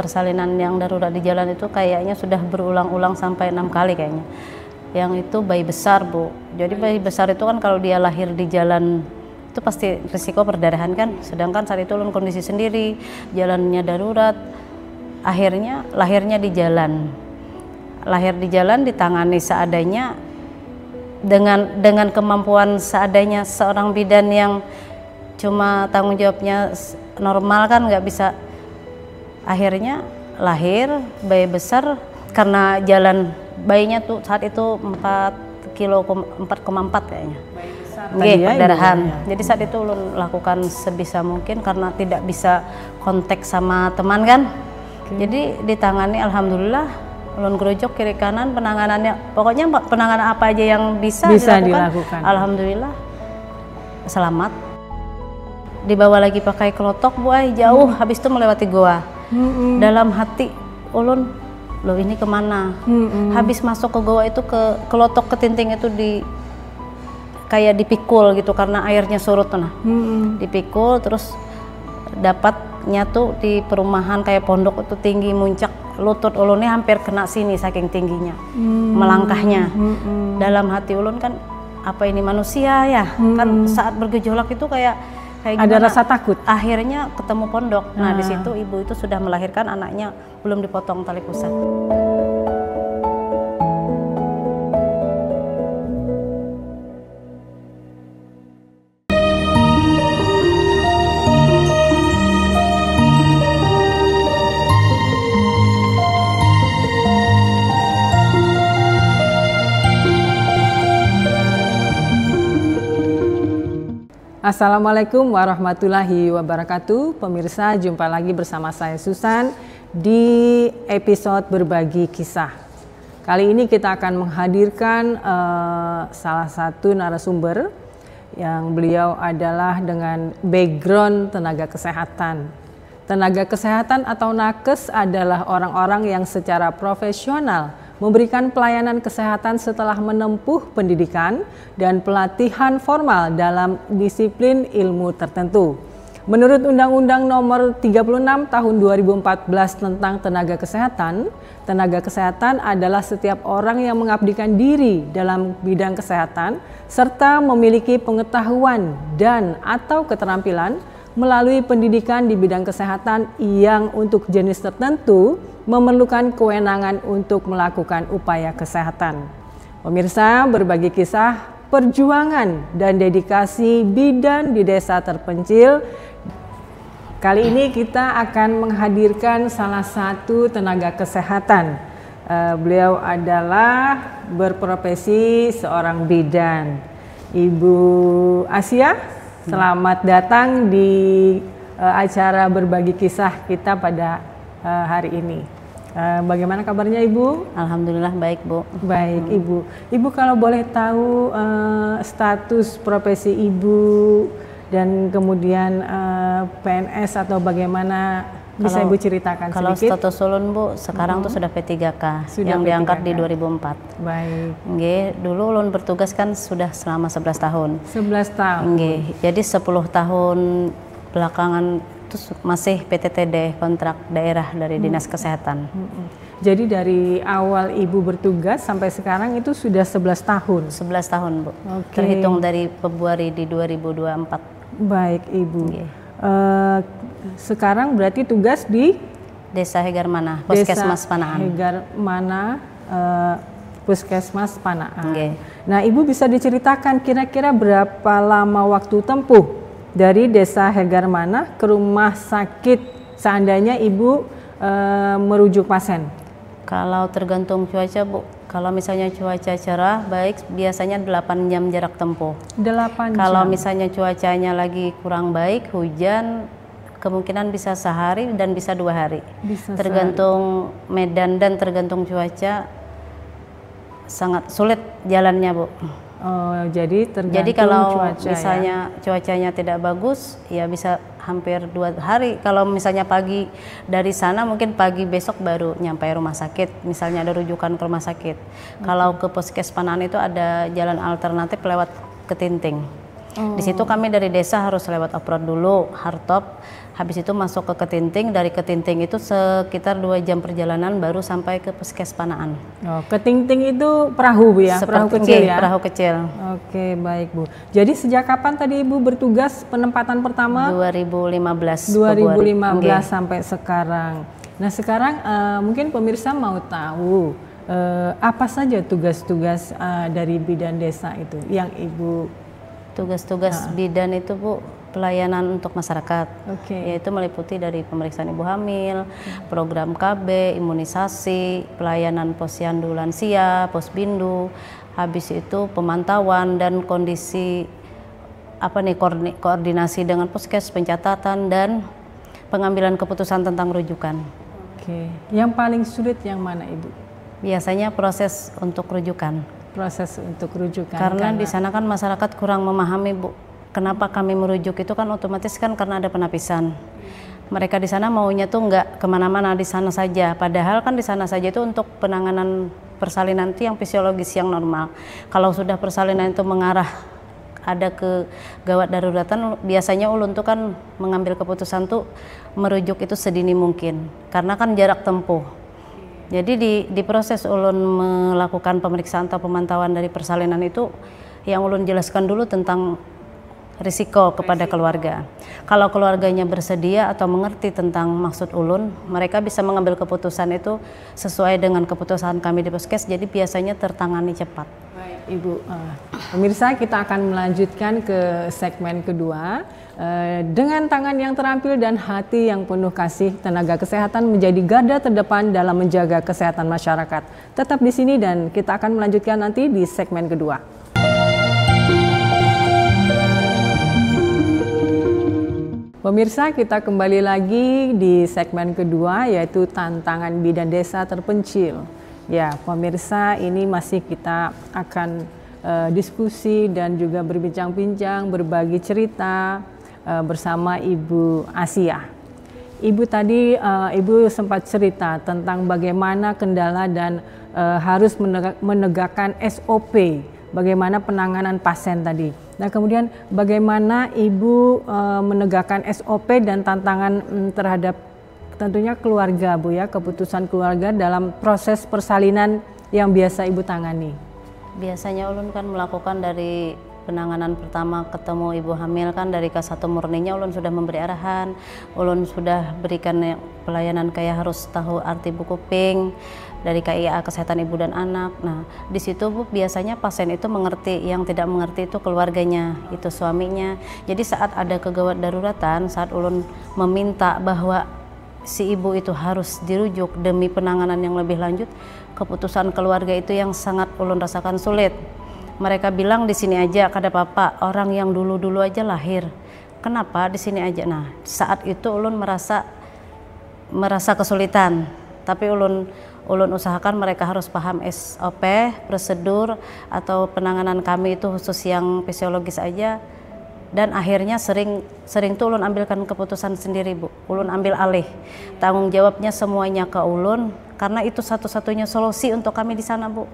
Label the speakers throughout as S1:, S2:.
S1: persalinan yang darurat di jalan itu kayaknya sudah berulang-ulang sampai 6 kali kayaknya. Yang itu bayi besar, Bu. Jadi bayi besar itu kan kalau dia lahir di jalan itu pasti risiko perdarahan kan. Sedangkan saat itu ulun kondisi sendiri, jalannya darurat. Akhirnya lahirnya di jalan. Lahir di jalan ditangani seadanya dengan kemampuan seadanya seorang bidan yang cuma tanggung jawabnya normal kan nggak bisa. Akhirnya lahir bayi besar karena jalan bayinya tuh saat itu 4,4 kayaknya. Perdarahan. Jadi saat itu ulun lakukan sebisa mungkin karena tidak bisa kontak sama teman kan. Jadi ditangani alhamdulillah, ulun gerojok kiri kanan penanganannya, pokoknya penanganan apa aja yang bisa dilakukan. Alhamdulillah selamat. Dibawa lagi pakai kelotok Bu, jauh habis itu melewati goa. Dalam hati ulun, loh ini kemana? Habis masuk ke goa itu ke kelotok ketinting itu kayak dipikul gitu karena airnya surut tuh dipikul terus dapatnya tuh di perumahan kayak pondok itu tinggi muncak, lutut ulunnya hampir kena sini saking tingginya melangkahnya. Dalam hati ulun kan apa ini manusia ya kan saat bergejolak itu kayak
S2: ada
S1: gimana?
S2: Rasa takut.
S1: Akhirnya ketemu pondok. Nah di situ ibu itu sudah melahirkan anaknya, belum dipotong tali pusat.
S2: Assalamualaikum warahmatullahi wabarakatuh. Pemirsa, jumpa lagi bersama saya Susan di episode berbagi kisah. Kali ini kita akan menghadirkan salah satu narasumber yang beliau adalah dengan background tenaga kesehatan. Tenaga kesehatan atau nakes adalah orang-orang yang secara profesional memberikan pelayanan kesehatan setelah menempuh pendidikan dan pelatihan formal dalam disiplin ilmu tertentu. Menurut Undang-Undang Nomor 36 Tahun 2014 tentang tenaga kesehatan adalah setiap orang yang mengabdikan diri dalam bidang kesehatan serta memiliki pengetahuan dan atau keterampilan melalui pendidikan di bidang kesehatan yang untuk jenis tertentu memerlukan kewenangan untuk melakukan upaya kesehatan. Pemirsa, berbagi kisah perjuangan dan dedikasi bidan di desa terpencil. Kali ini kita akan menghadirkan salah satu tenaga kesehatan. Beliau adalah berprofesi seorang bidan. Ibu Asia, selamat datang di acara berbagi kisah kita pada hari ini. Bagaimana kabarnya Ibu?
S1: Alhamdulillah baik Bu.
S2: Baik Ibu. Ibu kalau boleh tahu status profesi Ibu dan kemudian PNS atau bagaimana bisa Ibu ceritakan
S1: kalau
S2: sedikit?
S1: Kalau status ulun Bu sekarang tuh sudah P3K yang
S2: P3K.
S1: Diangkat di 2004.
S2: Baik.
S1: Nggih, dulu ulun bertugas kan sudah selama 11 tahun.
S2: 11 tahun.
S1: Nggih, jadi 10 tahun belakangan itu masih PTTD, kontrak daerah dari Dinas Kesehatan.
S2: Jadi dari awal Ibu bertugas sampai sekarang itu sudah 11 tahun?
S1: 11 tahun Bu, terhitung dari Februari di 2024.
S2: Baik Ibu. Sekarang berarti tugas di?
S1: Desa Hegarmana, Puskesmas Panaan.
S2: Hegarmana, Puskesmas Panaan.
S1: Okay.
S2: Nah Ibu bisa diceritakan kira-kira berapa lama waktu tempuh dari desa Hegarmana ke rumah sakit seandainya Ibu merujuk pasien?
S1: Kalau tergantung cuaca Bu, kalau misalnya cuaca cerah baik biasanya 8 jam jarak tempuh.
S2: 8 jam?
S1: Kalau misalnya cuacanya lagi kurang baik, hujan, kemungkinan bisa sehari dan bisa 2 hari.
S2: Bisa
S1: tergantung sehari. Medan dan tergantung cuaca, sangat sulit jalannya Bu.
S2: Oh, jadi tergantung
S1: jadi kalau
S2: cuaca,
S1: misalnya cuacanya tidak bagus ya bisa hampir 2 hari. Kalau misalnya pagi dari sana mungkin pagi besok baru nyampe rumah sakit, misalnya ada rujukan ke rumah sakit. Kalau ke Puskes Panaan itu ada jalan alternatif lewat Ketinting. Di situ kami dari desa harus lewat off-road dulu, hardtop, habis itu masuk ke Ketinting, dari Ketinting itu sekitar 2 jam perjalanan baru sampai ke Puskes Panaan.
S2: Oh, Ketinting itu perahu Bu ya? Perahu kecil ya?
S1: Perahu kecil.
S2: Oke, baik Bu. Jadi sejak kapan tadi Ibu bertugas penempatan pertama?
S1: 2015.
S2: 2015 sampai sekarang. Nah sekarang mungkin pemirsa mau tahu apa saja tugas-tugas dari bidan desa itu yang Ibu?
S1: Tugas-tugas bidan itu Bu, pelayanan untuk masyarakat, yaitu meliputi dari pemeriksaan ibu hamil, program KB, imunisasi, pelayanan posyandu lansia, posbindu, habis itu pemantauan dan kondisi koordinasi dengan puskes, pencatatan dan pengambilan keputusan tentang rujukan.
S2: Oke, yang paling sulit yang mana Ibu?
S1: Biasanya proses untuk rujukan.
S2: Proses untuk rujukan.
S1: Karena di sana kan masyarakat kurang memahami Bu. Kenapa kami merujuk itu kan otomatis kan karena ada penapisan. Mereka di sana maunya tuh nggak kemana-mana, di sana saja. Padahal kan di sana saja itu untuk penanganan persalinan itu yang fisiologis yang normal. Kalau sudah persalinan itu mengarah ada ke gawat daruratan, biasanya ulun tuh kan mengambil keputusan tuh merujuk itu sedini mungkin. Karena kan jarak tempuh. Jadi di proses ulun melakukan pemeriksaan atau pemantauan dari persalinan itu, yang ulun jelaskan dulu tentang risiko kepada keluarga. Kalau keluarganya bersedia atau mengerti tentang maksud ulun, mereka bisa mengambil keputusan itu sesuai dengan keputusan kami di puskes, jadi biasanya tertangani cepat.
S2: Baik Ibu, pemirsa kita akan melanjutkan ke segmen kedua. Dengan tangan yang terampil dan hati yang penuh kasih, tenaga kesehatan menjadi garda terdepan dalam menjaga kesehatan masyarakat. Tetap di sini dan kita akan melanjutkan nanti di segmen kedua. Pemirsa, kita kembali lagi di segmen kedua, yaitu tantangan bidan desa terpencil. Ya, pemirsa, ini masih kita akan diskusi dan juga berbincang-bincang, berbagi cerita bersama Ibu Asia. Ibu tadi, Ibu sempat cerita tentang bagaimana kendala dan harus menegakkan SOP, bagaimana penanganan pasien tadi. Nah kemudian bagaimana Ibu menegakkan SOP dan tantangan terhadap tentunya keluarga Bu ya, keputusan keluarga dalam proses persalinan yang biasa Ibu tangani.
S1: Biasanya ulun kan melakukan dari penanganan pertama ketemu ibu hamil kan dari K1 murninya ulun sudah memberi arahan, ulun sudah berikan pelayanan kayak harus tahu arti buku pink dari KIA Kesehatan Ibu dan Anak. Nah di situ Bu biasanya pasien itu mengerti, yang tidak mengerti itu keluarganya, itu suaminya. Jadi saat ada kegawat daruratan, saat ulun meminta bahwa si ibu itu harus dirujuk demi penanganan yang lebih lanjut, keputusan keluarga itu yang sangat ulun rasakan sulit. Mereka bilang di sini aja kada apa-apa, orang yang dulu-dulu aja lahir. Kenapa di sini aja? Nah, saat itu ulun merasa kesulitan. Tapi ulun usahakan mereka harus paham SOP, prosedur atau penanganan kami itu khusus yang fisiologis aja. Dan akhirnya sering tuh ulun ambilkan keputusan sendiri Bu. Ulun ambil alih. Tanggung jawabnya semuanya ke ulun karena itu satu-satunya solusi untuk kami di sana Bu.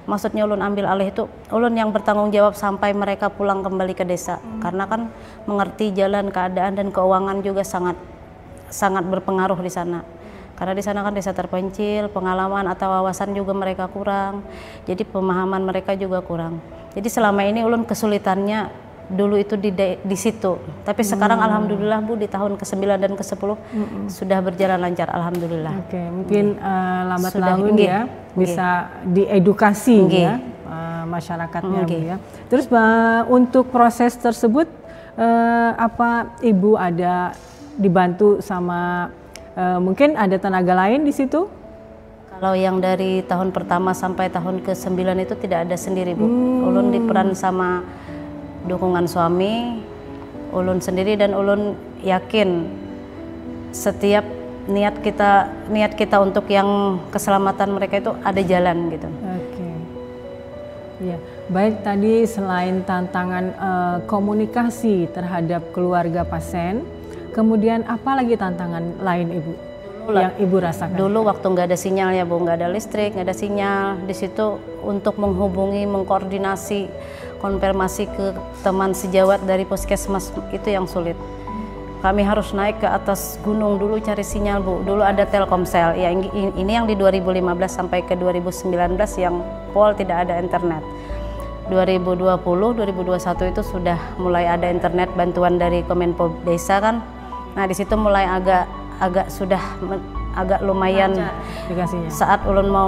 S1: Maksudnya ulun ambil alih itu ulun yang bertanggung jawab sampai mereka pulang kembali ke desa. Karena kan mengerti jalan, keadaan dan keuangan juga sangat berpengaruh di sana. Karena di sana kan desa terpencil, pengalaman atau wawasan juga mereka kurang. Jadi pemahaman mereka juga kurang. Jadi selama ini ulun kesulitannya dulu itu di situ. Tapi sekarang alhamdulillah Bu di tahun ke-9 dan ke-10 sudah berjalan lancar alhamdulillah. Oke,
S2: mungkin lambat laun ya bisa diedukasi ya masyarakatnya Bu ya. Terus untuk proses tersebut apa Ibu ada dibantu sama mungkin ada tenaga lain di situ?
S1: Kalau yang dari tahun pertama sampai tahun ke-9 itu tidak ada sendiri Bu. Ulun diperan sama dukungan suami, ulun sendiri, dan ulun yakin setiap niat kita untuk yang keselamatan mereka itu ada jalan gitu.
S2: Oke. Ya, baik tadi selain tantangan komunikasi terhadap keluarga pasien, kemudian apa lagi tantangan lain Ibu? yang ibu rasakan?
S1: Dulu waktu nggak ada sinyal ya Bu, nggak ada listrik, nggak ada sinyal. Di situ untuk menghubungi, mengkoordinasi, konfirmasi ke teman sejawat dari puskesmas itu yang sulit. Kami harus naik ke atas gunung dulu cari sinyal Bu. Dulu ada Telkomsel, ya ini yang di 2015 sampai ke 2019 yang pol tidak ada internet. 2020, 2021 itu sudah mulai ada internet bantuan dari Kominfo Desa kan. Nah di situ mulai agak lumayan
S2: dikasihnya.
S1: Saat ulun mau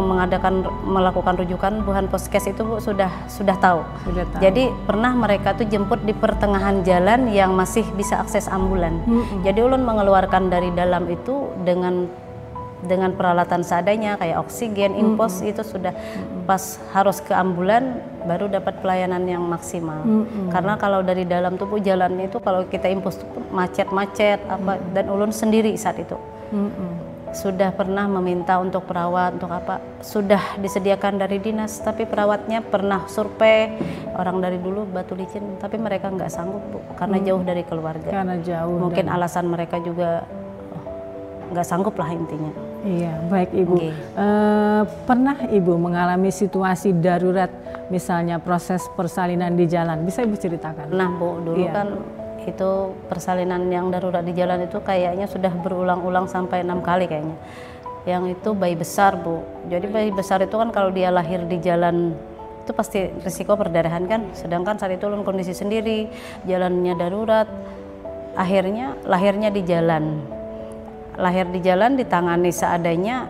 S1: melakukan rujukan Buhan Puskes itu Bu sudah tahu. Jadi pernah mereka tuh jemput di pertengahan jalan yang masih bisa akses ambulan. Jadi ulun mengeluarkan dari dalam itu dengan peralatan seadanya kayak oksigen, infus itu sudah pas harus ke ambulan baru dapat pelayanan yang maksimal. Karena kalau dari dalam tuh Bu jalannya itu kalau kita infus tuh macet-macet apa dan ulun sendiri saat itu. Sudah pernah meminta untuk perawat untuk apa sudah disediakan dari dinas tapi perawatnya pernah survei orang dari dulu Batu Licin tapi mereka nggak sanggup Bu karena jauh dari keluarga.
S2: Karena jauh.
S1: Mungkin alasan mereka juga nggak sanggup lah intinya.
S2: Iya, baik Ibu. Pernah Ibu mengalami situasi darurat, misalnya proses persalinan di jalan, bisa Ibu ceritakan?
S1: Nah Bu, dulu kan itu persalinan yang darurat di jalan itu kayaknya sudah berulang-ulang sampai 6 kali kayaknya. Yang itu bayi besar Bu. Jadi bayi besar itu kan kalau dia lahir di jalan itu pasti risiko perdarahan kan. Sedangkan saat itu ulun kondisi sendiri, jalannya darurat. Akhirnya lahirnya di jalan. Lahir di jalan ditangani seadanya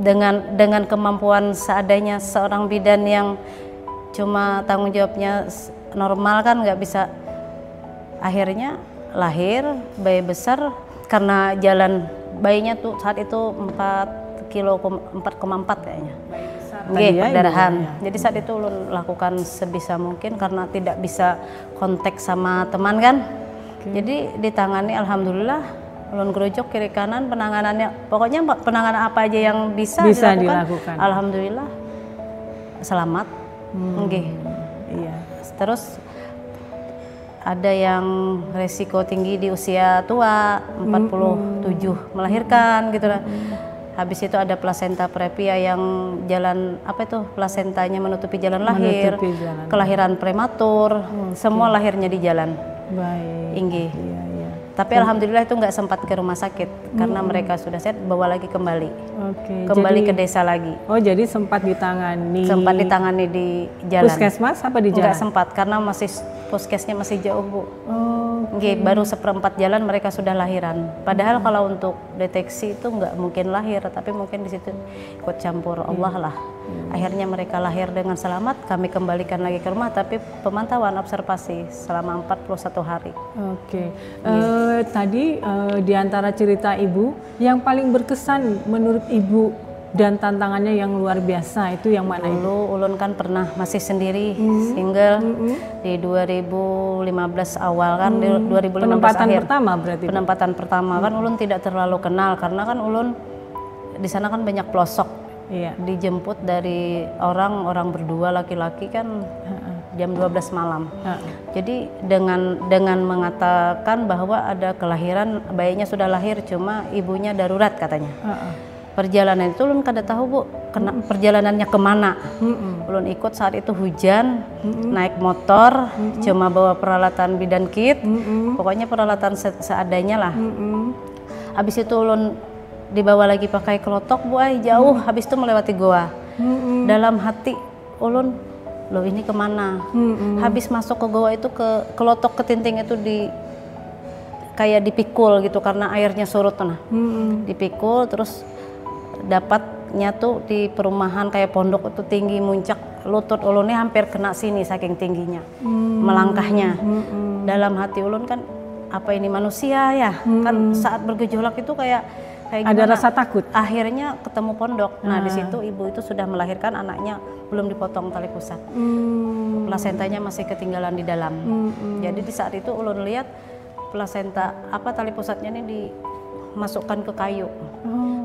S1: dengan kemampuan seadanya seorang bidan yang cuma tanggung jawabnya normal kan nggak bisa. Akhirnya lahir bayi besar karena jalan bayinya tuh saat itu 4,4 kilo kayaknya. Nggih, perdarahan. Jadi saat itu ulun lakukan sebisa mungkin karena tidak bisa kontak sama teman kan. Jadi ditangani alhamdulillah ulun gerujuk kiri kanan penanganannya. Pokoknya penanganan apa aja yang bisa dilakukan. Alhamdulillah selamat. Nggih. Iya. Terus ada yang resiko tinggi di usia tua 47 melahirkan gitu lah. Habis itu ada plasenta previa yang jalan apa itu plasentanya menutupi jalan lahir, kelahiran prematur, semua lahirnya di jalan.
S2: Baik.
S1: Inggih. Tapi alhamdulillah itu nggak sempat ke rumah sakit karena mereka sudah sehat, bawa lagi kembali. Kembali ke desa lagi.
S2: Oh, jadi sempat ditangani.
S1: Sempat ditangani di jalan.
S2: Puskesmas apa di jalan?
S1: Nggak sempat karena masih puskesnya masih jauh Bu. Baru seperempat jalan mereka sudah lahiran. Padahal kalau untuk deteksi itu nggak mungkin lahir, tapi mungkin di situ ikut campur Allah lah. Akhirnya mereka lahir dengan selamat, kami kembalikan lagi ke rumah, tapi pemantauan observasi selama 41 hari.
S2: Tadi di antara cerita Ibu, yang paling berkesan menurut Ibu dan tantangannya yang luar biasa itu yang mana?
S1: Dulu ulun kan pernah masih sendiri, single di 2015 awal kan, di 2015
S2: penempatan
S1: akhir.
S2: Pertama berarti?
S1: Penempatan pertama kan ulun tidak terlalu kenal karena kan ulun di sana kan banyak pelosok. Dijemput dari orang berdua laki-laki kan jam 12 malam. Jadi dengan mengatakan bahwa ada kelahiran, bayinya sudah lahir cuma ibunya darurat katanya. Perjalanan itu ulun kada tahu Bu, perjalanannya kemana. Ulun ikut saat itu hujan, naik motor, cuma bawa peralatan bidan kit, pokoknya peralatan seadanya lah. Habis itu ulun dibawa lagi pakai kelotok Bu, jauh, habis itu melewati goa. Dalam hati ulun, loh ini kemana? Habis masuk ke goa itu ke kelotok ketinting itu kayak dipikul gitu karena airnya surut dipikul terus dapatnya tuh di perumahan kayak pondok itu tinggi muncak, lutut ulunnya hampir kena sini saking tingginya melangkahnya. Dalam hati ulun kan apa ini manusia ya? Kan saat bergejolak itu kayak
S2: ada rasa takut.
S1: Akhirnya ketemu pondok. Nah di situ ibu itu sudah melahirkan anaknya belum dipotong tali pusat. Plasentanya masih ketinggalan di dalam. Jadi di saat itu ulun lihat plasenta tali pusatnya ini dimasukkan ke kayu.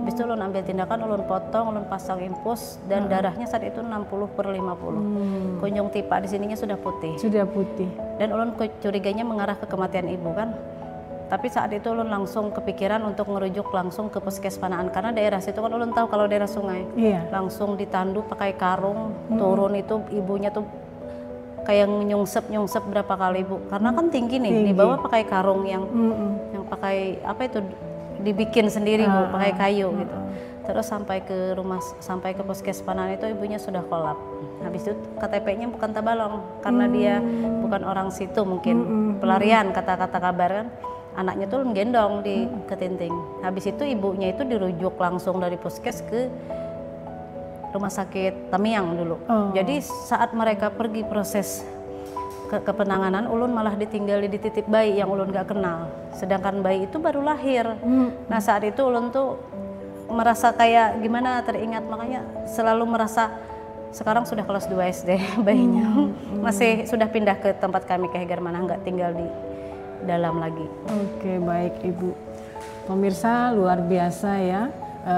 S1: Habis itu ulun ambil tindakan, ulun potong, ulun pasang infus dan darahnya saat itu 60/50. Kunjung tipa di sininya sudah putih.
S2: Sudah putih.
S1: Dan ulun curiganya mengarah ke kematian ibu kan. Tapi saat itu ulun langsung kepikiran untuk merujuk langsung ke Puskes Panaan, karena daerah situ kan ulun tahu kalau daerah sungai.
S2: Iya.
S1: Langsung ditandu pakai karung, turun itu ibunya tuh kayak nyungsep berapa kali Bu, karena kan tinggi nih, dibawa pakai karung yang pakai apa itu dibikin sendiri Bu, pakai kayu gitu. Terus sampai ke Puskes Panaan itu ibunya sudah kolap. Habis itu KTP-nya bukan Tabalong, karena dia bukan orang situ, mungkin pelarian kata-kata kabar kan. Anaknya tuh gendong di Ketinting. Habis itu ibunya itu dirujuk langsung dari Puskes ke rumah sakit Tamiang dulu. Jadi saat mereka pergi proses ke penanganan, ulun malah ditinggali di titip bayi yang ulun gak kenal. Sedangkan bayi itu baru lahir. Nah saat itu ulun tuh merasa kayak gimana, teringat, makanya selalu merasa sekarang sudah kelas 2 SD bayinya. Masih sudah pindah ke tempat kami ke Hegermanah, nggak tinggal di dalam lagi.
S2: Oke, baik Ibu. Pemirsa, luar biasa ya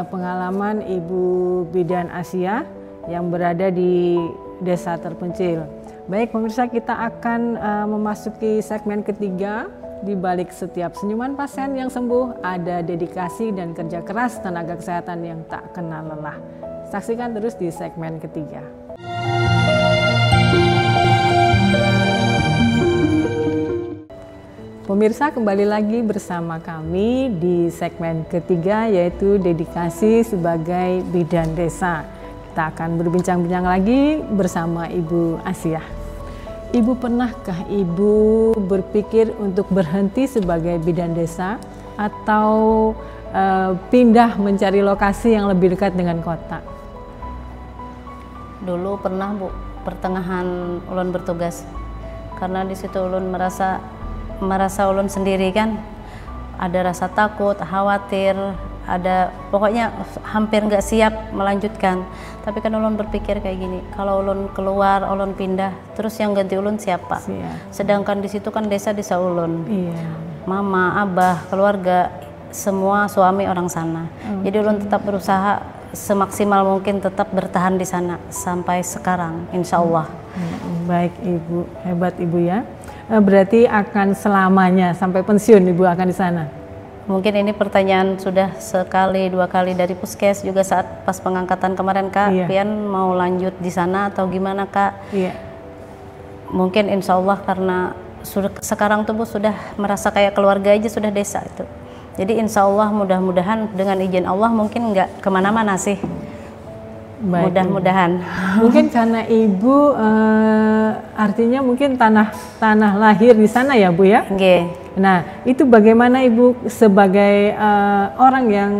S2: pengalaman Ibu Bidan Asia yang berada di desa terpencil. Baik pemirsa, kita akan memasuki segmen ketiga. Di balik setiap senyuman pasien yang sembuh ada dedikasi dan kerja keras tenaga kesehatan yang tak kenal lelah. Saksikan terus di segmen ketiga. Pemirsa, kembali lagi bersama kami di segmen ketiga, yaitu dedikasi sebagai bidan desa. Kita akan berbincang-bincang lagi bersama Ibu Asia. Ibu, pernahkah Ibu berpikir untuk berhenti sebagai bidan desa atau pindah mencari lokasi yang lebih dekat dengan kota?
S1: Dulu pernah Bu, pertengahan ulun bertugas, karena di situ ulun merasa ulun sendiri kan, ada rasa takut, khawatir, ada pokoknya hampir nggak siap melanjutkan. Tapi kan ulun berpikir kayak gini, kalau ulun keluar, ulun pindah, terus yang ganti ulun siapa? Sedangkan di situ kan desa ulun, mama, abah, keluarga, semua suami orang sana. Jadi ulun tetap berusaha semaksimal mungkin tetap bertahan di sana sampai sekarang, insya Allah.
S2: Baik Ibu, hebat Ibu ya. Berarti akan selamanya sampai pensiun Ibu akan di sana?
S1: Mungkin ini pertanyaan sudah sekali dua kali dari Puskes juga saat pas pengangkatan kemarin, Kak. Pian mau lanjut di sana atau gimana, Kak? Mungkin insya Allah karena sekarang tuh Bu sudah merasa kayak keluarga aja, sudah desa itu. Jadi insya Allah mudah-mudahan dengan izin Allah mungkin nggak kemana-mana sih. Mudah-mudahan.
S2: Mungkin karena Ibu artinya mungkin tanah lahir di sana ya Bu ya? Nah, itu bagaimana Ibu sebagai orang yang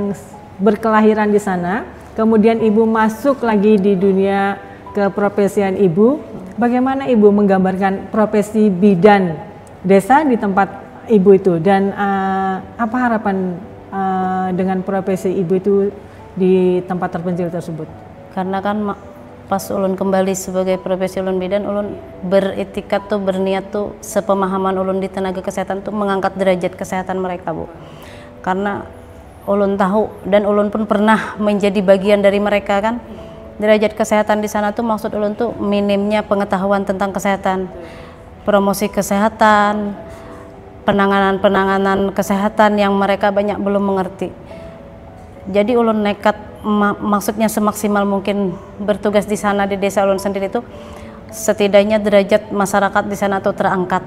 S2: berkelahiran di sana, kemudian Ibu masuk lagi di dunia keprofesian Ibu, bagaimana Ibu menggambarkan profesi bidan desa di tempat Ibu itu, dan apa harapan dengan profesi Ibu itu di tempat terpencil tersebut?
S1: Karena kan pas ulun kembali sebagai profesi ulun bidan, ulun beretikat tuh, berniat tuh sepemahaman ulun di tenaga kesehatan tuh mengangkat derajat kesehatan mereka Bu. Karena ulun tahu dan ulun pun pernah menjadi bagian dari mereka kan. Derajat kesehatan di sana tuh maksud ulun tuh minimnya pengetahuan tentang kesehatan, promosi kesehatan, penanganan kesehatan yang mereka banyak belum mengerti. Jadi ulun nekat, maksudnya semaksimal mungkin bertugas di sana di desa ulun sendiri itu, setidaknya derajat masyarakat di sana tuh terangkat,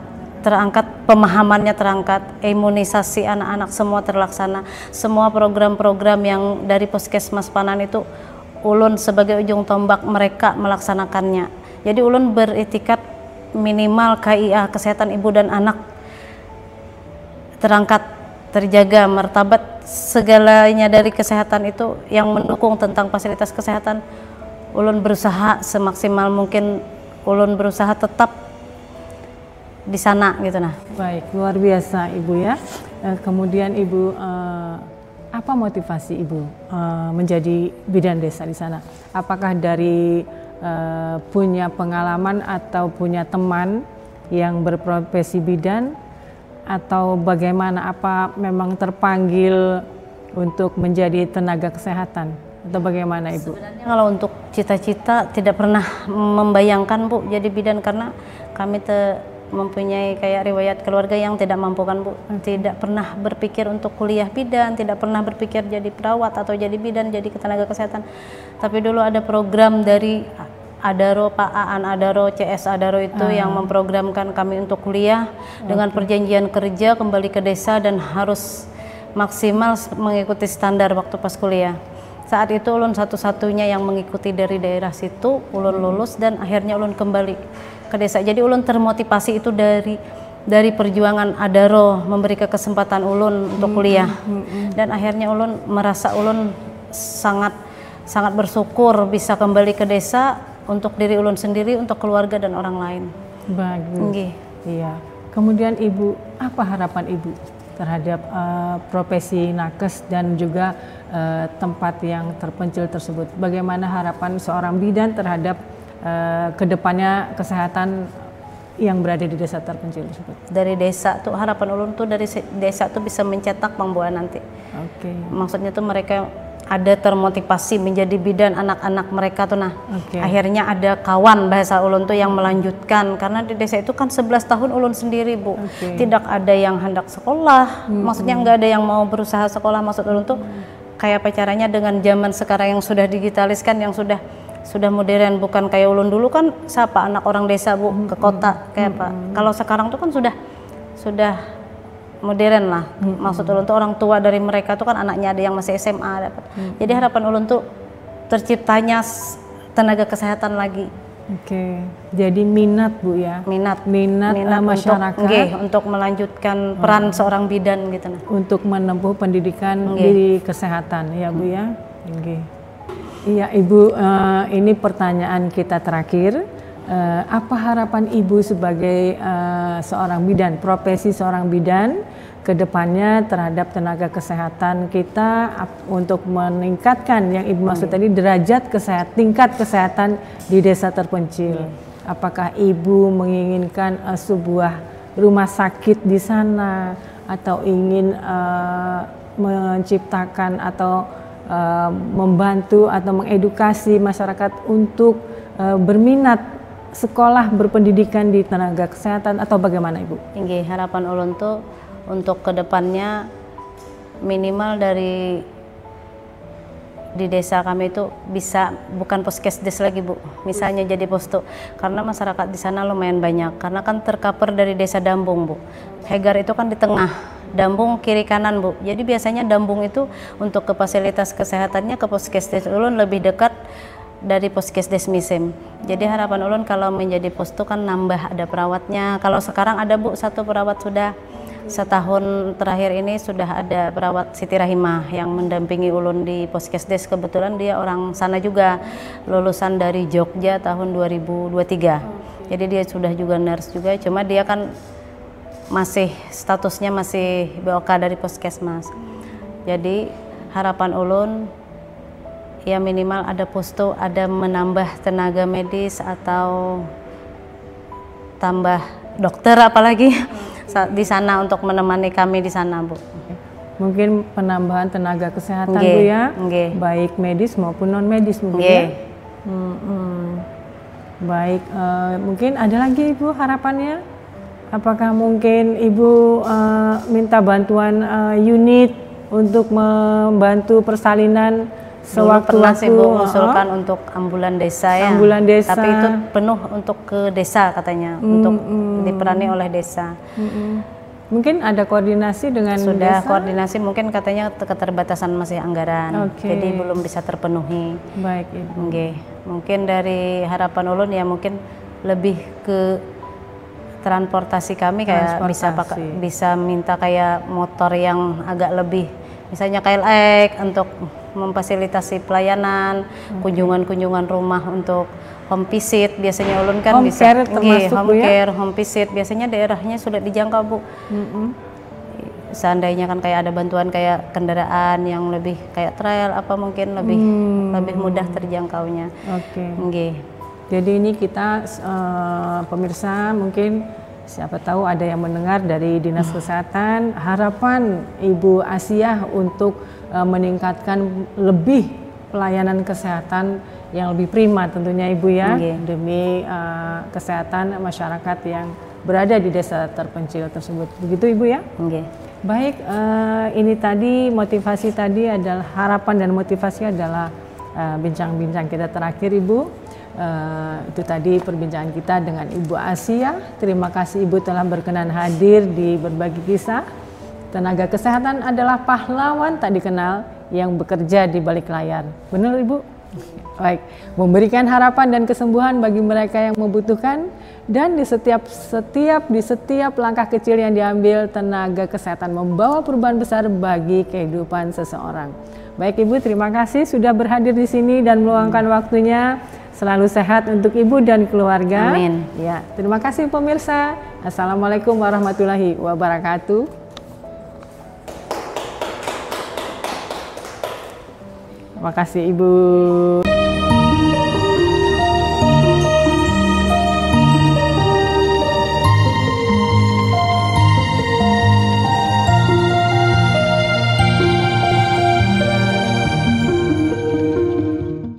S1: pemahamannya terangkat, imunisasi anak-anak semua terlaksana, semua program-program yang dari Puskesmas Panaan itu ulun sebagai ujung tombak mereka melaksanakannya. Jadi ulun beretikat minimal KIA kesehatan ibu dan anak terangkat, terjaga martabat segalanya dari kesehatan itu yang mendukung tentang fasilitas kesehatan. Ulun berusaha semaksimal mungkin, ulun berusaha tetap di sana gitu nah.
S2: Baik, luar biasa Ibu ya. Kemudian Ibu apa motivasi Ibu menjadi bidan desa di sana? Apakah dari punya pengalaman atau punya teman yang berprofesi bidan, atau bagaimana, apa memang terpanggil untuk menjadi tenaga kesehatan atau bagaimana Ibu?
S1: Sebenarnya kalau untuk cita-cita tidak pernah membayangkan Bu jadi bidan, karena kami mempunyai kayak riwayat keluarga yang tidak mampu kan Bu, tidak pernah berpikir untuk kuliah bidan, tidak pernah berpikir jadi perawat atau jadi bidan, jadi tenaga kesehatan. Tapi dulu ada program dari Adaro, Pak Aan Adaro, CS Adaro itu yang memprogramkan kami untuk kuliah dengan perjanjian kerja, kembali ke desa dan harus maksimal mengikuti standar waktu pas kuliah. Saat itu ulun satu-satunya yang mengikuti dari daerah situ, ulun lulus dan akhirnya ulun kembali ke desa. Jadi ulun termotivasi itu dari perjuangan Adaro memberi kesempatan ulun untuk kuliah. Dan akhirnya ulun merasa ulun sangat bersyukur bisa kembali ke desa untuk diri ulun sendiri, untuk keluarga dan orang lain.
S2: Bagus. Iya. Kemudian Ibu, apa harapan Ibu terhadap profesi nakes dan juga tempat yang terpencil tersebut? Bagaimana harapan seorang bidan terhadap kedepannya kesehatan yang berada di desa terpencil tersebut?
S1: Dari desa tuh harapan ulun tuh dari desa tuh bisa mencetak pembawa nanti. Maksudnya tuh mereka ada termotivasi menjadi bidan, anak-anak mereka tuh akhirnya ada kawan bahasa ulun tuh yang melanjutkan, karena di desa itu kan 11 tahun ulun sendiri Bu, tidak ada yang hendak sekolah, maksudnya nggak ada yang mau berusaha sekolah. Maksud ulun tuh kayak apa caranya dengan zaman sekarang yang sudah digitaliskan, yang sudah modern, bukan kayak ulun dulu kan siapa anak orang desa Bu ke kota kayak apa. Kalau sekarang tuh kan sudah modern lah. Maksud ulun tuh orang tua dari mereka tuh kan anaknya ada yang masih SMA dapat. Jadi harapan ulun tuh terciptanya tenaga kesehatan lagi.
S2: Jadi minat Bu ya. Minat masyarakat
S1: untuk melanjutkan peran seorang bidan gitu
S2: untuk menempuh pendidikan di kesehatan ya Bu ya. Iya Ibu, ini pertanyaan kita terakhir. Apa harapan Ibu sebagai seorang bidan, profesi seorang bidan ke depannya terhadap tenaga kesehatan kita untuk meningkatkan yang Ibu maksud tadi derajat tingkat kesehatan di desa terpencil? Apakah Ibu menginginkan sebuah rumah sakit di sana atau ingin menciptakan atau membantu atau mengedukasi masyarakat untuk berminat sekolah berpendidikan di tenaga kesehatan atau bagaimana Ibu?
S1: Harapan ulun tuh untuk kedepannya minimal di desa kami itu bisa bukan puskesdes lagi Bu, misalnya jadi posto, karena masyarakat di sana lumayan banyak, karena kan tercover dari desa Dambung Bu. Hegar itu kan di tengah, Dambung kiri kanan Bu. Jadi biasanya Dambung itu untuk ke fasilitas kesehatannya ke puskesdes ulun lebih dekat dari puskesdes Misem. Jadi harapan ulun kalau menjadi posto kan nambah ada perawatnya. Kalau sekarang ada Bu satu perawat, sudah setahun terakhir ini sudah ada perawat Siti Rahimah yang mendampingi ulun di puskesdes. Kebetulan dia orang sana juga, lulusan dari Jogja tahun 2023. Jadi dia sudah juga nurse juga, cuma dia kan masih statusnya masih BOK dari puskesmas. Jadi harapan ulun ya minimal ada posto, ada menambah tenaga medis atau tambah dokter apalagi di sana untuk menemani kami di sana Bu.
S2: Mungkin penambahan tenaga kesehatan Bu ya, baik medis maupun non medis mungkin ya. Baik, mungkin ada lagi Ibu harapannya? Apakah mungkin Ibu minta bantuan unit untuk membantu persalinan sewaktu-waktu?
S1: Mengusulkan untuk ambulan desa ya.
S2: Ambulan desa.
S1: Tapi itu penuh untuk ke desa katanya, untuk diperani oleh desa.
S2: Mungkin ada koordinasi dengan
S1: sudah
S2: desa?
S1: Koordinasi, mungkin katanya keterbatasan masih anggaran, jadi belum bisa terpenuhi.
S2: Baik Ibu.
S1: Mungkin dari harapan ulun ya mungkin lebih ke transportasi kami, kayak bisa minta kayak motor yang agak lebih, misalnya KLX untuk memfasilitasi pelayanan, kunjungan-kunjungan rumah untuk home visit. Biasanya ulun kan
S2: home
S1: bisa
S2: care termasuk
S1: home visit, biasanya daerahnya sudah dijangkau Bu. Seandainya kan kayak ada bantuan kayak kendaraan yang lebih kayak trail apa, mungkin lebih mudah terjangkaunya.
S2: Jadi ini kita pemirsa, mungkin siapa tahu ada yang mendengar dari Dinas Kesehatan, harapan Ibu Asiah untuk meningkatkan lebih pelayanan kesehatan yang lebih prima tentunya Ibu ya, demi kesehatan masyarakat yang berada di desa terpencil tersebut. Begitu Ibu ya?
S1: Nggih.
S2: Baik, ini tadi motivasi tadi adalah harapan dan motivasi adalah bincang-bincang kita terakhir Ibu. Itu tadi perbincangan kita dengan Ibu Asia. Terima kasih Ibu telah berkenan hadir di Berbagi Kisah. Tenaga kesehatan adalah pahlawan tak dikenal yang bekerja di balik layar. Benar Ibu? Baik, memberikan harapan dan kesembuhan bagi mereka yang membutuhkan, dan di setiap langkah kecil yang diambil, tenaga kesehatan membawa perubahan besar bagi kehidupan seseorang. Baik Ibu, terima kasih sudah berhadir di sini dan meluangkan waktunya. Selalu sehat untuk Ibu dan keluarga.
S1: Amin.
S2: Ya, terima kasih pemirsa. Assalamualaikum warahmatullahi wabarakatuh. Terima kasih Ibu.